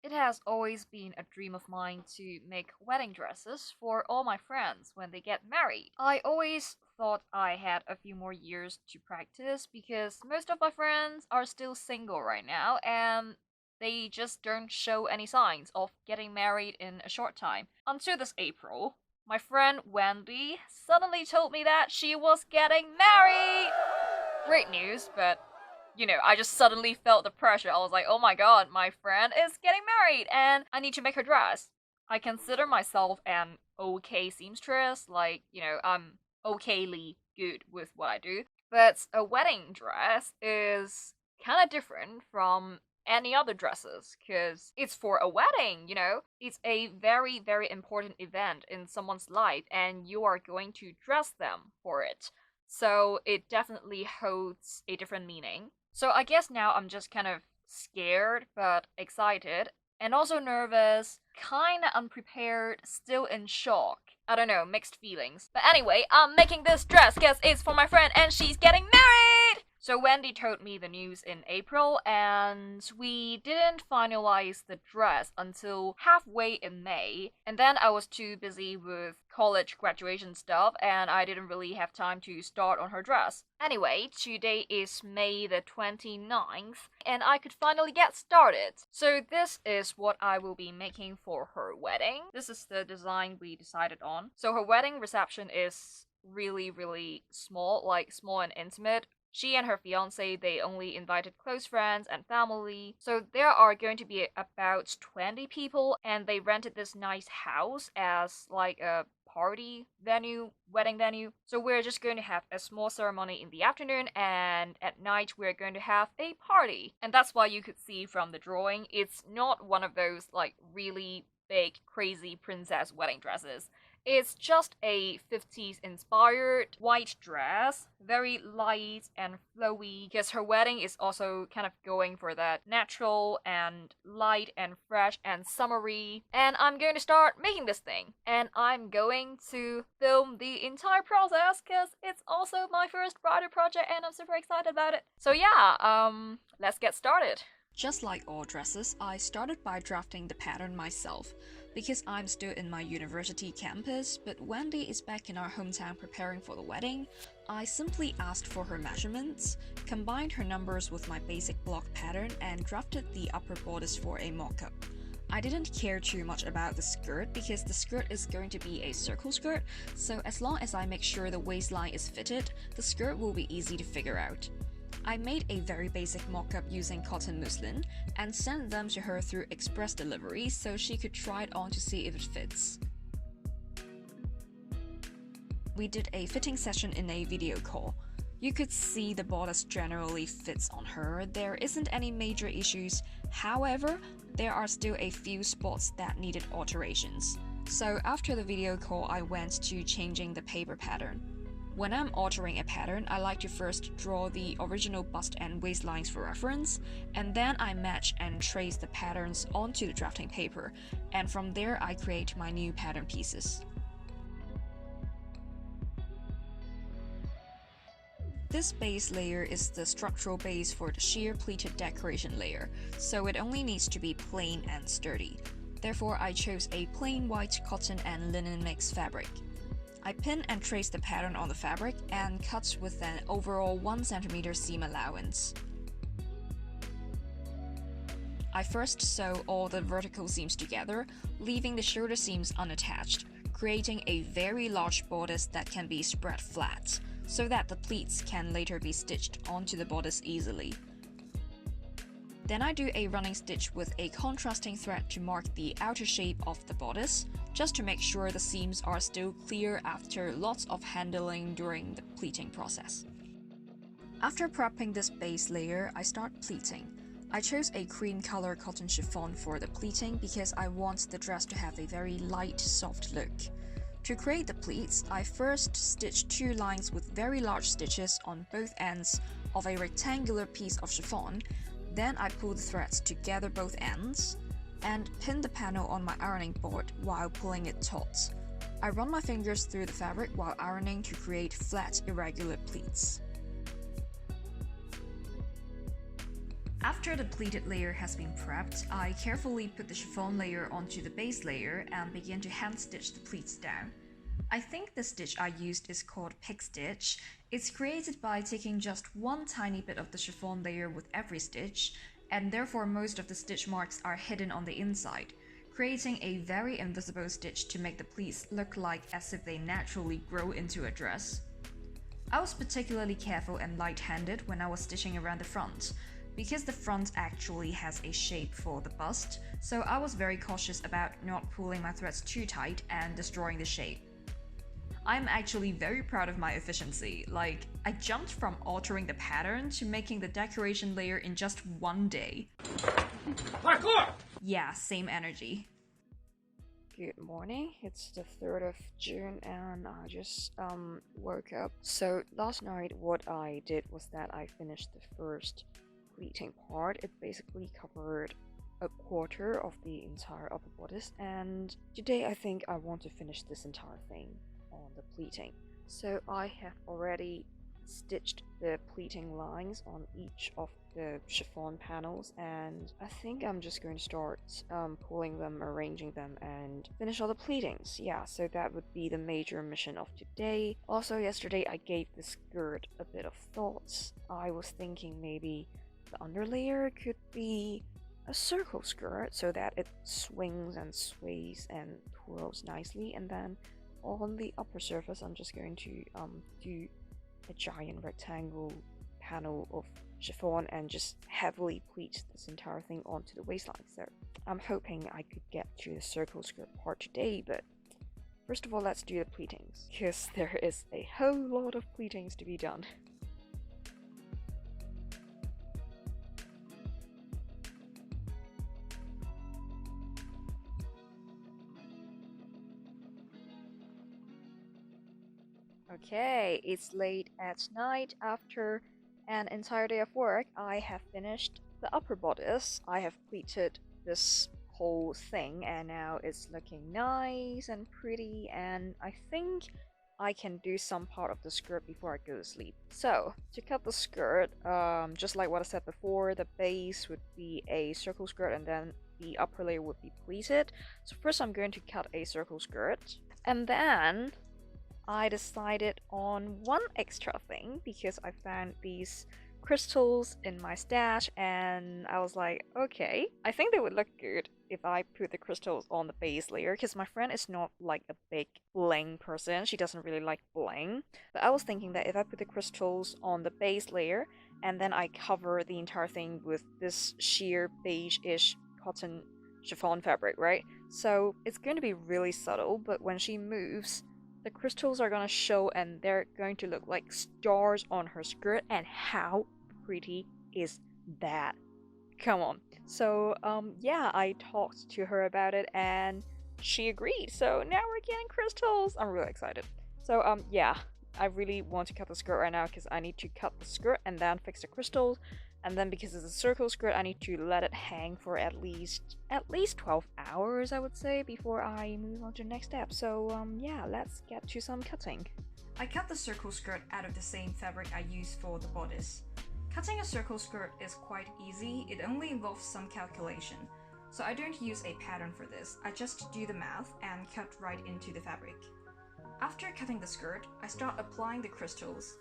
It has always been a dream of mine to make wedding dresses for all my friends when they get married. I always thought I had a few more years to practice because most of my friends are still single right now and they just don't show any signs of getting married in a short time. Until this April, my friend Wendy suddenly told me that she was getting married! Great news, but I just suddenly felt the pressure. I was like, oh my god, my friend is getting married and I need to make her dress. I consider myself an okay seamstress, like, I'm okayly good with what I do. But a wedding dress is kind of different from any other dresses because it's for a wedding. It's a very, very important event in someone's life and you are going to dress them for it. So it definitely holds a different meaning. So I guess now I'm just kind of scared but excited and also nervous, kinda unprepared, still in shock. I don't know, mixed feelings. But anyway, I'm making this dress because it's for my friend and she's getting married! So Wendy told me the news in April, and we didn't finalize the dress until halfway in May. And then I was too busy with college graduation stuff, and I didn't really have time to start on her dress. Anyway, today is May the 29th, and I could finally get started. So this is what I will be making for her wedding. This is the design we decided on. So her wedding reception is really, really small, like small and intimate. She and her fiance, they only invited close friends and family. So there are going to be about 20 people, and they rented this nice house as like a party venue, wedding venue. So we're just going to have a small ceremony in the afternoon, and at night we're going to have a party. And that's why you could see from the drawing, it's not one of those like really big, crazy princess wedding dresses. It's just a 50s inspired white dress, very light and flowy, because her wedding is also kind of going for that natural and light and fresh and summery. And I'm going to start making this thing. And I'm going to film the entire process because it's also my first bridal project and I'm super excited about it. So yeah, let's get started. Just like all dresses, I started by drafting the pattern myself. Because I'm still in my university campus, but Wendy is back in our hometown preparing for the wedding, I simply asked for her measurements, combined her numbers with my basic block pattern, and drafted the upper bodice for a mock-up. I didn't care too much about the skirt because the skirt is going to be a circle skirt, so as long as I make sure the waistline is fitted, the skirt will be easy to figure out. I made a very basic mock-up using cotton muslin and sent them to her through express delivery so she could try it on to see if it fits. We did a fitting session in a video call. You could see the bodice generally fits on her, there isn't any major issues, however, there are still a few spots that needed alterations. So after the video call I went to changing the paper pattern. When I'm altering a pattern, I like to first draw the original bust and waistlines for reference, and then I match and trace the patterns onto the drafting paper, and from there I create my new pattern pieces. This base layer is the structural base for the sheer pleated decoration layer, so it only needs to be plain and sturdy. Therefore, I chose a plain white cotton and linen mix fabric. I pin and trace the pattern on the fabric and cut with an overall 1 cm seam allowance. I first sew all the vertical seams together, leaving the shoulder seams unattached, creating a very large bodice that can be spread flat, so that the pleats can later be stitched onto the bodice easily. Then I do a running stitch with a contrasting thread to mark the outer shape of the bodice, just to make sure the seams are still clear after lots of handling during the pleating process. After prepping this base layer, I start pleating. I chose a cream color cotton chiffon for the pleating because I want the dress to have a very light, soft look. To create the pleats, I first stitched 2 lines with very large stitches on both ends of a rectangular piece of chiffon. Then I pull the threads together both ends and pin the panel on my ironing board while pulling it taut. I run my fingers through the fabric while ironing to create flat, irregular pleats. After the pleated layer has been prepped, I carefully put the chiffon layer onto the base layer and begin to hand stitch the pleats down. I think the stitch I used is called pig stitch. It's created by taking just one tiny bit of the chiffon layer with every stitch, and therefore most of the stitch marks are hidden on the inside, creating a very invisible stitch to make the pleats look like as if they naturally grow into a dress. I was particularly careful and light-handed when I was stitching around the front, because the front actually has a shape for the bust, so I was very cautious about not pulling my threads too tight and destroying the shape. I'm actually very proud of my efficiency. Like, I jumped from altering the pattern to making the decoration layer in just one day. Parkour! Yeah, same energy. Good morning, it's the 3rd of June and I just woke up. So last night what I did was that I finished the first pleating part. It basically covered a quarter of the entire upper bodice, and today I think I want to finish this entire thing on the pleating. So I have already stitched the pleating lines on each of the chiffon panels, and I think I'm just going to start pulling them, arranging them, and finish all the pleatings. Yeah, so that would be the major mission of today. Also, yesterday I gave the skirt a bit of thoughts. I was thinking maybe the underlayer could be a circle skirt so that it swings and sways and twirls nicely, and then on the upper surface I'm just going to do a giant rectangle panel of chiffon and just heavily pleat this entire thing onto the waistline. So I'm hoping I could get to the circle skirt part today, but first of all let's do the pleatings, because there is a whole lot of pleatings to be done. Okay, it's late at night. After an entire day of work, I have finished the upper bodice. I have pleated this whole thing and now it's looking nice and pretty, and I think I can do some part of the skirt before I go to sleep. So, to cut the skirt, just like what I said before, the base would be a circle skirt and then the upper layer would be pleated. So first I'm going to cut a circle skirt, and then I decided on one extra thing because I found these crystals in my stash and I was like, okay, I think they would look good if I put the crystals on the base layer, because my friend is not like a big bling person. She doesn't really like bling. But I was thinking that if I put the crystals on the base layer and then I cover the entire thing with this sheer beige-ish cotton chiffon fabric, right? So it's going to be really subtle, but when she moves, the crystals are gonna show and they're going to look like stars on her skirt, and how pretty is that? Come on. So, yeah, I talked to her about it and she agreed. So now we're getting crystals. I'm really excited. So, yeah, I really want to cut the skirt right now because I need to cut the skirt and then fix the crystals. And then because it's a circle skirt, I need to let it hang for at least 12 hours, I would say, before I move on to the next step. So, yeah, let's get to some cutting. I cut the circle skirt out of the same fabric I used for the bodice. Cutting a circle skirt is quite easy, it only involves some calculation. So I don't use a pattern for this, I just do the math and cut right into the fabric. After cutting the skirt, I start applying the crystals.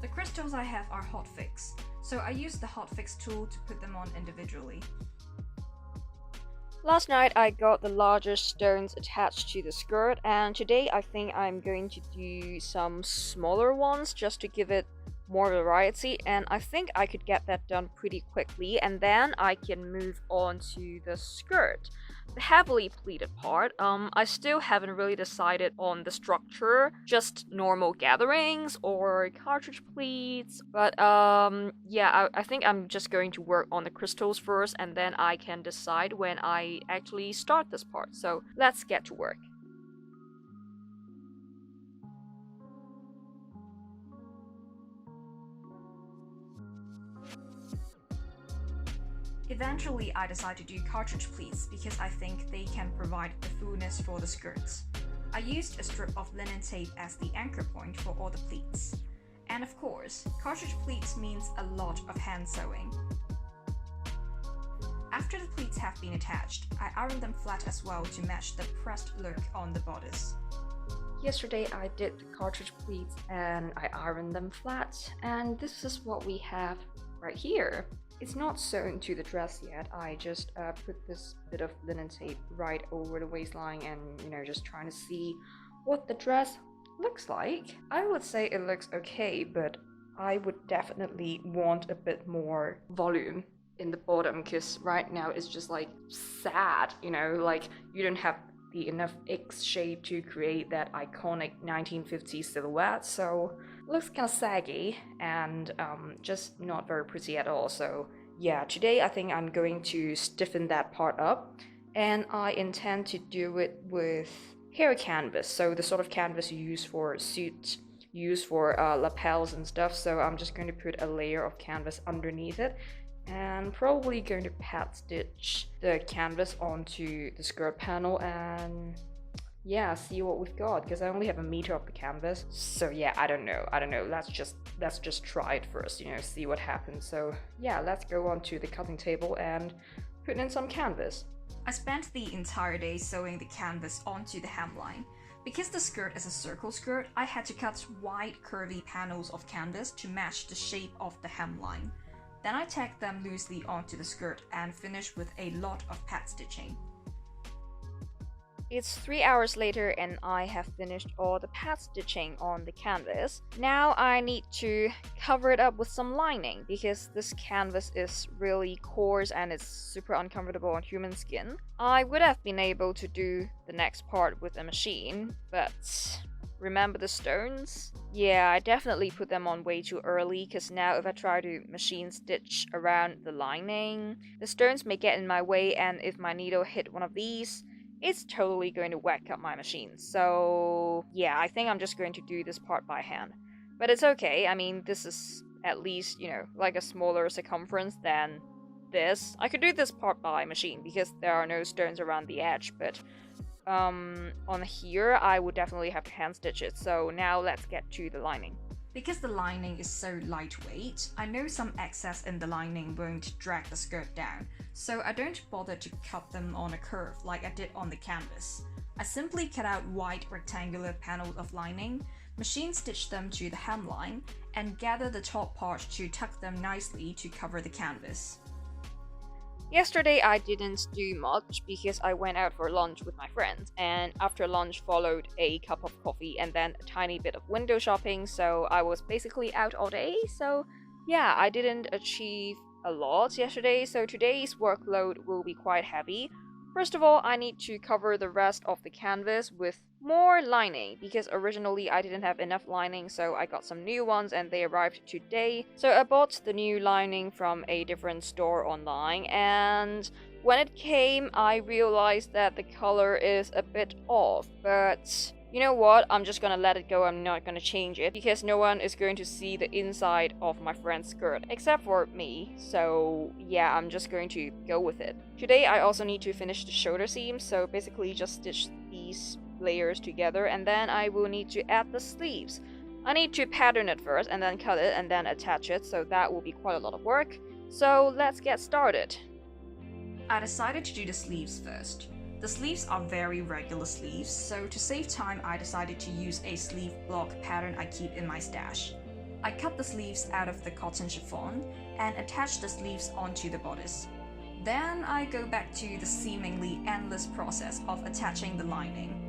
The crystals I have are hot fix, so I use the hot fix tool to put them on individually. Last night I got the largest stones attached to the skirt, and today I think I'm going to do some smaller ones just to give it more variety, and I think I could get that done pretty quickly, and then I can move on to the skirt. The heavily pleated part, I still haven't really decided on the structure, just normal gatherings or cartridge pleats, but yeah, I think I'm just going to work on the crystals first, and then I can decide when I actually start this part. So let's get to work. Eventually, I decide to do cartridge pleats because I think they can provide the fullness for the skirts. I used a strip of linen tape as the anchor point for all the pleats. And of course, cartridge pleats means a lot of hand sewing. After the pleats have been attached, I iron them flat as well to match the pressed look on the bodice. Yesterday I did the cartridge pleats and I ironed them flat, and this is what we have right here. It's not sewn to the dress yet. I just put this bit of linen tape right over the waistline and, just trying to see what the dress looks like. I would say it looks okay, but I would definitely want a bit more volume in the bottom, because right now it's just like sad, like you don't have the enough X shape to create that iconic 1950s silhouette, so looks kind of saggy and just not very pretty at all. So yeah, today I think I'm going to stiffen that part up, and I intend to do it with hair canvas, so the sort of canvas you use for suits, use for lapels and stuff. So I'm just going to put a layer of canvas underneath it, and probably going to pat stitch the canvas onto the skirt panel and yeah, see what we've got, because I only have a meter of the canvas. So yeah, I don't know, let's just try it first, see what happens. So yeah, let's go on to the cutting table and put in some canvas. I spent the entire day sewing the canvas onto the hemline. Because the skirt is a circle skirt, I had to cut wide curvy panels of canvas to match the shape of the hemline. Then I tacked them loosely onto the skirt and finished with a lot of pat stitching. It's 3 hours later and I have finished all the pat stitching on the canvas. Now I need to cover it up with some lining, because this canvas is really coarse and it's super uncomfortable on human skin. I would have been able to do the next part with a machine, but remember the stones? Yeah, I definitely put them on way too early, because now if I try to machine stitch around the lining, the stones may get in my way, and if my needle hit one of these, it's totally going to whack up my machine. So yeah, I think I'm just going to do this part by hand. But it's okay, I mean, this is at least, like a smaller circumference than this. I could do this part by machine because there are no stones around the edge, but on here I would definitely have to hand stitch it. So now let's get to the lining. Because the lining is so lightweight, I know some excess in the lining won't drag the skirt down, so I don't bother to cut them on a curve like I did on the canvas. I simply cut out wide rectangular panels of lining, machine stitch them to the hemline, and gather the top part to tuck them nicely to cover the canvas. Yesterday I didn't do much because I went out for lunch with my friends, and after lunch followed a cup of coffee and then a tiny bit of window shopping, so I was basically out all day. So yeah, I didn't achieve a lot yesterday, so today's workload will be quite heavy. First of all, I need to cover the rest of the canvas with more lining, because originally I didn't have enough lining, so I got some new ones and they arrived today. So I bought the new lining from a different store online, and when it came I realized that the color is a bit off, but you know what, I'm just gonna let it go. I'm not gonna change it, because no one is going to see the inside of my friend's skirt except for me. So yeah, I'm just going to go with it. Today I also need to finish the shoulder seams, so basically just stitch these layers together, and then I will need to add the sleeves. I need to pattern it first and then cut it and then attach it, so that will be quite a lot of work. So let's get started. I decided to do the sleeves first. The sleeves are very regular sleeves, so to save time I decided to use a sleeve block pattern I keep in my stash. I cut the sleeves out of the cotton chiffon and attach the sleeves onto the bodice. Then I go back to the seemingly endless process of attaching the lining.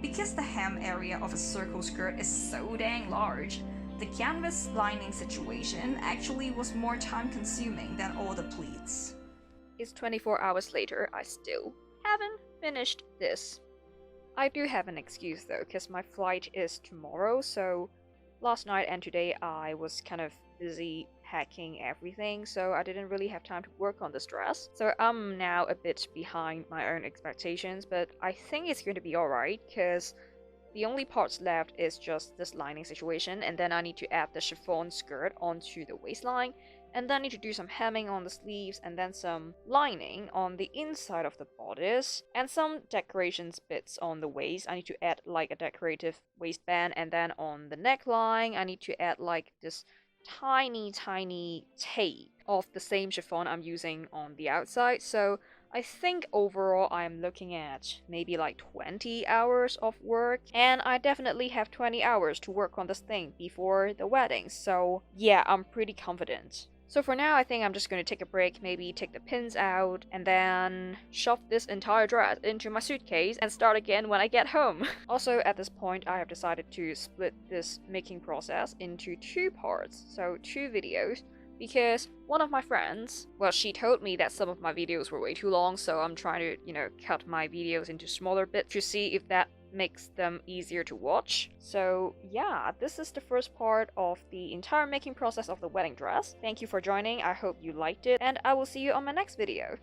Because the hem area of a circle skirt is so dang large, the canvas lining situation actually was more time consuming than all the pleats. It's 24 hours later, I still haven't finished this. I do have an excuse though, because my flight is tomorrow, so last night and today I was kind of busy packing everything, so I didn't really have time to work on this dress. So I'm now a bit behind my own expectations, but I think it's going to be alright, because the only parts left is just this lining situation, and then I need to add the chiffon skirt onto the waistline, and then I need to do some hemming on the sleeves, and then some lining on the inside of the bodice, and some decorations bits on the waist. I need to add like a decorative waistband, and then on the neckline I need to add like this tiny tape of the same chiffon I'm using on the outside. So I think overall I'm looking at maybe like 20 hours of work, and I definitely have 20 hours to work on this thing before the wedding. So yeah, I'm pretty confident. So for now, I think I'm just going to take a break, maybe take the pins out, and then shove this entire dress into my suitcase and start again when I get home. Also, at this point, I have decided to split this making process into two parts, so two videos, because one of my friends, well, she told me that some of my videos were way too long, so I'm trying to, cut my videos into smaller bits to see if that makes them easier to watch. So yeah, this is the first part of the entire making process of the wedding dress. Thank you for joining, I hope you liked it, and I will see you on my next video.